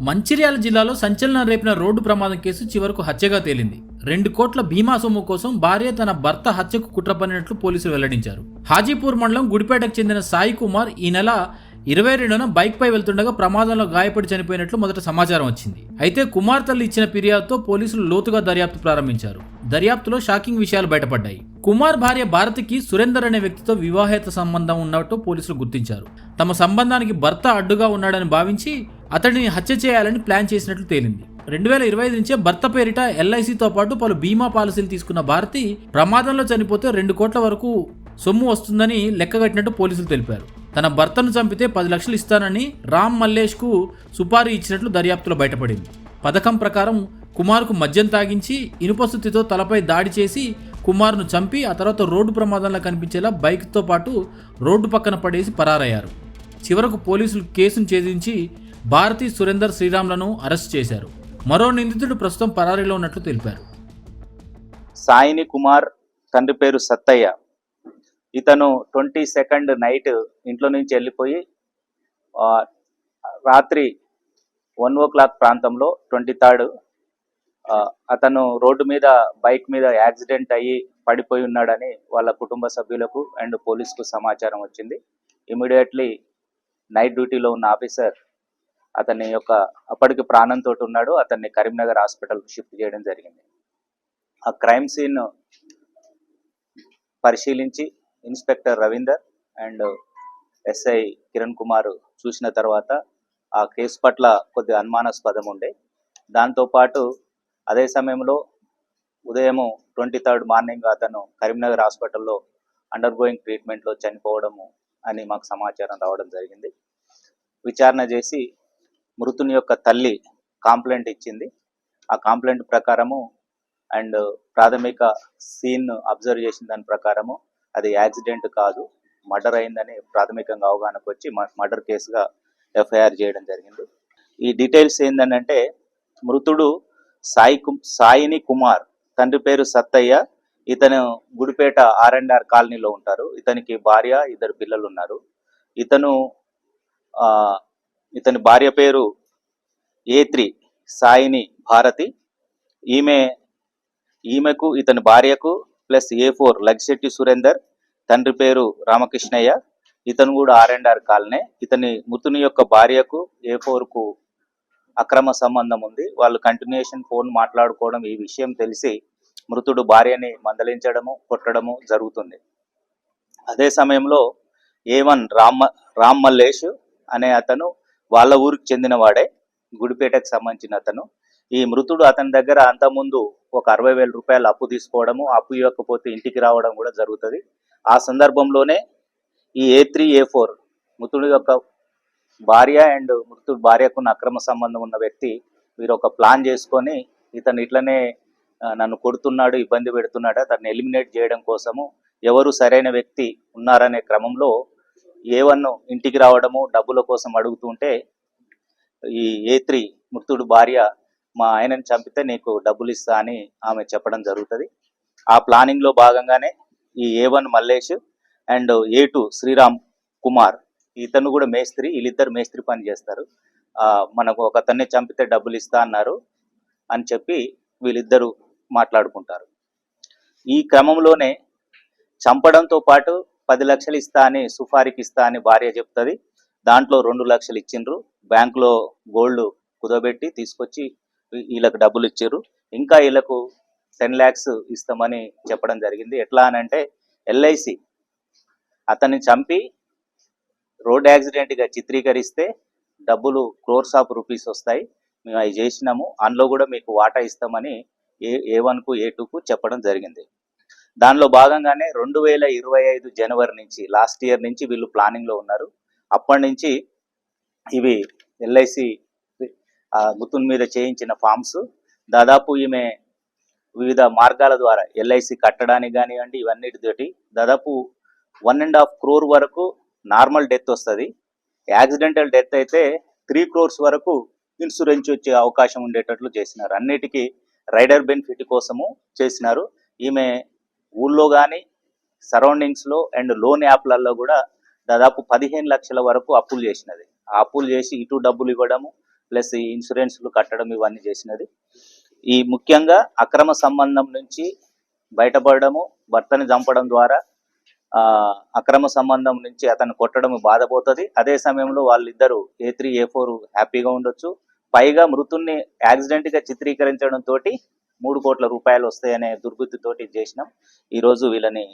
మంచిర్యాల జిల్లాలో సంచలనం రేపిన రోడ్డు ప్రమాదం కేసు చివరకు హత్యగా తేలింది. 2 కోట్ల బీమా సొమ్ము కోసం భార్య తన భర్త హత్యకు కుట్ర పన్నినట్లు పోలీసులు వెల్లడించారు. హాజీపూర్ మండలం గుడిపేటకు చెందిన సాయి కుమార్ ఈ నెల 22న బైక్పై వెళ్తుండగా ప్రమాదంలో గాయపడి చనిపోయినట్లు మొదట సమాచారం వచ్చింది. అయితే కుమార్ తల్లి ఇచ్చిన ఫిర్యాదుతో పోలీసులు లోతుగా దర్యాప్తు ప్రారంభించారు. దర్యాప్తులో షాకింగ్ విషయాలు బయటపడ్డాయి. కుమార్ భార్య భారతికి సురేందర్ అనే వ్యక్తితో వివాహేతర సంబంధం ఉన్నట్టు పోలీసులు గుర్తించారు. తమ సంబంధానికి భర్త అడ్డుగా ఉన్నాడని భావించి అతడిని హత్య చేయాలని ప్లాన్ చేసినట్లు తేలింది. 2025 నుంచే భర్త పేరిట ఎల్ఐసితో పాటు పలు బీమా పాలసీలు తీసుకున్న భారతి ప్రమాదంలో చనిపోతే 2 కోట్ల వరకు సొమ్ము వస్తుందని లెక్కగట్టినట్టు పోలీసులు తెలిపారు. తన భర్తను చంపితే 10 లక్షలు ఇస్తానని రామ్ మల్లేష్కు సుపారీ ఇచ్చినట్లు దర్యాప్తులో బయటపడింది. పథకం ప్రకారం కుమార్కు మద్యం తాగించి ఇనుపసుత్తితో తలపై దాడి చేసి కుమార్ను చంపి ఆ తర్వాత రోడ్డు ప్రమాదంలో కనిపించేలా బైక్తో పాటు రోడ్డు పక్కన పడేసి పరారయ్యారు. చివరకు పోలీసులు కేసును ఛేదించి భారతి, సురేందర్, శ్రీరామ్లను అరెస్ట్ చేశారు. మరో నిందితుడు ప్రస్తుతం పరారీలో ఉన్నట్లు తెలిపారు. సాయిని కుమార్ తండ్రి పేరు సత్తయ్య. ఇతను 22nd నైట్ ఇంట్లో నుంచి వెళ్ళిపోయి రాత్రి 1 o'clock ప్రాంతంలో 23rd అతను రోడ్డు మీద బైక్ మీద యాక్సిడెంట్ అయ్యి పడిపోయి ఉన్నాడని వాళ్ళ కుటుంబ సభ్యులకు అండ్ పోలీసుకు సమాచారం వచ్చింది. ఇమీడియట్లీ నైట్ డ్యూటీలో ఉన్న ఆఫీసర్ అతని యొక్క అప్పటికి ప్రాణంతో ఉన్నాడు. అతన్ని కరీంనగర్ హాస్పిటల్కి షిఫ్ట్ చేయడం జరిగింది. ఆ క్రైమ్ సీన్ పరిశీలించి inspector Ravinder and SI Kiran Kumar చూసిన తర్వాత ఆ కేసు పట్ల కొద్ది అనుమానాస్పదం ఉండే. దాంతోపాటు అదే సమయంలో ఉదయం 23rd మార్నింగ్ అతను కరీంనగర్ హాస్పిటల్లో అండర్గోయింగ్ ట్రీట్మెంట్లో చనిపోవడము అని మాకు సమాచారం రావడం జరిగింది. విచారణ చేసి మృతుని యొక్క తల్లి కాంప్లైంట్ ఇచ్చింది. ఆ కాంప్లైంట్ ప్రకారము అండ్ ప్రాథమిక సీన్ అబ్జర్వ్ చేసిన దాని ప్రకారము అది యాక్సిడెంట్ కాదు, మర్డర్ అయిందని ప్రాథమికంగా అవగాహనకు వచ్చి మర్డర్ కేసుగా ఎఫ్ఐఆర్ చేయడం జరిగింది. ఈ డీటెయిల్స్ ఏంటంటే మృతుడు సాయిని కుమార్, తండ్రి పేరు సత్తయ్య. ఇతను గుడిపేట R&R కాలనీలో ఉంటారు. ఇతనికి భార్య, 2 పిల్లలు ఉన్నారు. ఇతని భార్య పేరు A3 సాయిని భారతి. ఈమెకు ఇతని భార్యకు ప్లస్ A4 లగ్శెట్టి సురేందర్, తండ్రి పేరు రామకృష్ణయ్య. ఇతను కూడా R&R కాలనీ. మృతుని యొక్క భార్యకు A4కు అక్రమ సంబంధం ఉంది. వాళ్ళు కంటిన్యూషన్ ఫోన్ మాట్లాడుకోవడం, ఈ విషయం తెలిసి మృతుడు భార్యని మందలించడము, కొట్టడము జరుగుతుంది. అదే సమయంలో A1 రామ్ మల్లేష్ అనే అతను వాళ్ళ ఊరికి చెందినవాడే, గుడిపేటకు సంబంధించిన అతను. ఈ మృతుడు అతని దగ్గర అంతకుముందు ఒక 60,000 రూపాయలు అప్పు తీసుకోవడము, అప్పు ఇవ్వకపోతే ఇంటికి రావడం కూడా జరుగుతుంది. ఆ సందర్భంలోనే ఈ A3, A4 మృతుడి యొక్క భార్య అండ్ మృతుడి భార్యకున్న అక్రమ సంబంధం ఉన్న వ్యక్తి వీరు ఒక ప్లాన్ చేసుకొని ఇతను ఇట్లనే నన్ను కొడుతున్నాడు, ఇబ్బంది పెడుతున్నాడు, అతన్ని ఎలిమినేట్ చేయడం కోసము ఎవరు సరైన వ్యక్తి ఉన్నారనే క్రమంలో A1 ఇంటికి రావడము, డబ్బుల కోసం అడుగుతుంటే ఈ A3 మృతుడు భార్య మా ఆయనని చంపితే నీకు డబ్బులు ఇస్తా అని ఆమె చెప్పడం జరుగుతుంది. ఆ ప్లానింగ్లో భాగంగానే ఈ A1 Mallesh and A2 Sriram Kumar, ఇతను కూడా మేస్త్రి, వీళ్ళిద్దరు మేస్త్రి పని చేస్తారు. మనకు ఒక అతన్ని చంపితే డబ్బులు ఇస్తా అన్నారు అని చెప్పి వీళ్ళిద్దరూ మాట్లాడుకుంటారు. ఈ క్రమంలోనే చంపడంతో పాటు 10 లక్షలు ఇస్తా అని, సుఫారీకి ఇస్తా అని భార్య చెప్తుంది. దాంట్లో 2 లక్షలు ఇచ్చిండ్రు. బ్యాంకులో గోల్డ్ కుదబెట్టి తీసుకొచ్చి వీళ్ళకు డబ్బులు ఇచ్చారు. ఇంకా వీళ్ళకు 10 lakhs ఇస్తామని చెప్పడం జరిగింది. ఎట్లా అని అంటే LIC అతన్ని చంపి రోడ్ యాక్సిడెంట్గా చిత్రీకరిస్తే డబ్బులు crores of rupees వస్తాయి, మేము అవి చేసినాము, అందులో కూడా మీకు వాటా ఇస్తామని A1కు A2కు చెప్పడం జరిగింది. దానిలో భాగంగానే 2025 జనవరి నుంచి, లాస్ట్ ఇయర్ నుంచి వీళ్ళు ప్లానింగ్లో ఉన్నారు. అప్పటి నుంచి ఇవి LIC గుర్తుల మీద చేయించిన ఫామ్స్ దాదాపు ఈమె వివిధ మార్గాల ద్వారా LIC కట్టడానికి కానివ్వండి, ఇవన్నిటితోటి దాదాపు 1.5 crore వరకు నార్మల్ డెత్ వస్తుంది. యాక్సిడెంటల్ డెత్ అయితే 3 crores వరకు ఇన్సూరెన్స్ వచ్చే అవకాశం ఉండేటట్లు చేసినారు. అన్నిటికీ రైడర్ బెనిఫిట్ కోసము చేసినారు. ఈమె ఊళ్ళో కానీ సరౌండింగ్స్లో అండ్ లోన్ యాప్లలో కూడా దాదాపు 15 లక్షల వరకు అప్పులు చేసినది. ఆ అప్పులు చేసి ఇటు డబ్బులు ఇవ్వడము, ప్లస్ ఈ ఇన్సూరెన్స్లు కట్టడం ఇవన్నీ చేసినది. ఈ ముఖ్యంగా అక్రమ సంబంధం నుంచి బయటపడము, భర్తని చంపడం ద్వారా అక్రమ సంబంధం నుంచి అతను కొట్టడం బాధపోతుంది. అదే సమయంలో వాళ్ళిద్దరూ A3 A4 హ్యాపీగా ఉండొచ్చు. పైగా మృతుణ్ణి యాక్సిడెంట్గా చిత్రీకరించడం తోటి 3 కోట్ల రూపాయలు వస్తాయనే దుర్బుద్ధితోటి చేసినాం. ఈరోజు వీళ్ళని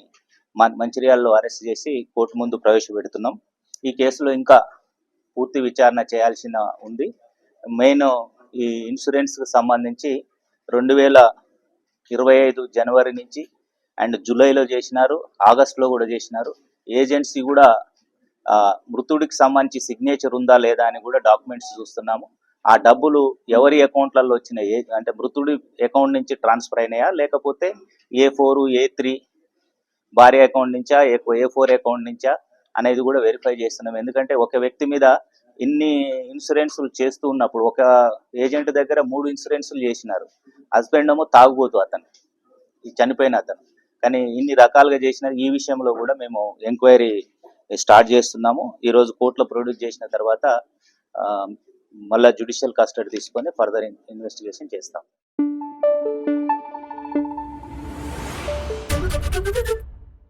మంచిర్యాలలో అరెస్ట్ చేసి కోర్టు ముందు ప్రవేశపెడుతున్నాం. ఈ కేసులో ఇంకా పూర్తి విచారణ చేయాల్సిన ఉంది. మెయిన్ ఈ ఇన్సూరెన్స్కి సంబంధించి 2025 జనవరి నుంచి అండ్ జూలైలో చేసినారు, ఆగస్టులో కూడా చేసినారు. ఏజెన్సీ కూడా మృతుడికి సంబంధించి సిగ్నేచర్ ఉందా లేదా అని కూడా డాక్యుమెంట్స్ చూస్తున్నాము. ఆ డబ్బులు ఎవరి అకౌంట్లలో వచ్చినాయి, అంటే మృతుడి అకౌంట్ నుంచి ట్రాన్స్ఫర్ అయినాయా లేకపోతే A4 A3 భార్య అకౌంట్ నుంచా A4 అకౌంట్ నుంచా అనేది కూడా వెరిఫై చేస్తున్నాం. ఎందుకంటే ఒక వ్యక్తి మీద ఇన్ని ఇన్సూరెన్సులు చేస్తూ ఉన్నప్పుడు ఒక ఏజెంట్ దగ్గర 3 ఇన్సూరెన్సులు చేసినారు. హస్బెండ్ ఏమో తాగుబోతు అతను, చనిపోయిన అతను, కానీ ఇన్ని రకాలుగా చేసిన ఈ విషయంలో కూడా మేము ఎంక్వైరీ స్టార్ట్ చేస్తున్నాము. ఈరోజు కోర్టులో ప్రొడ్యూస్ చేసిన తర్వాత మళ్ళీ జ్యుడిషియల్ కస్టడీ తీసుకొని ఫర్దర్ ఇన్వెస్టిగేషన్ చేస్తాం.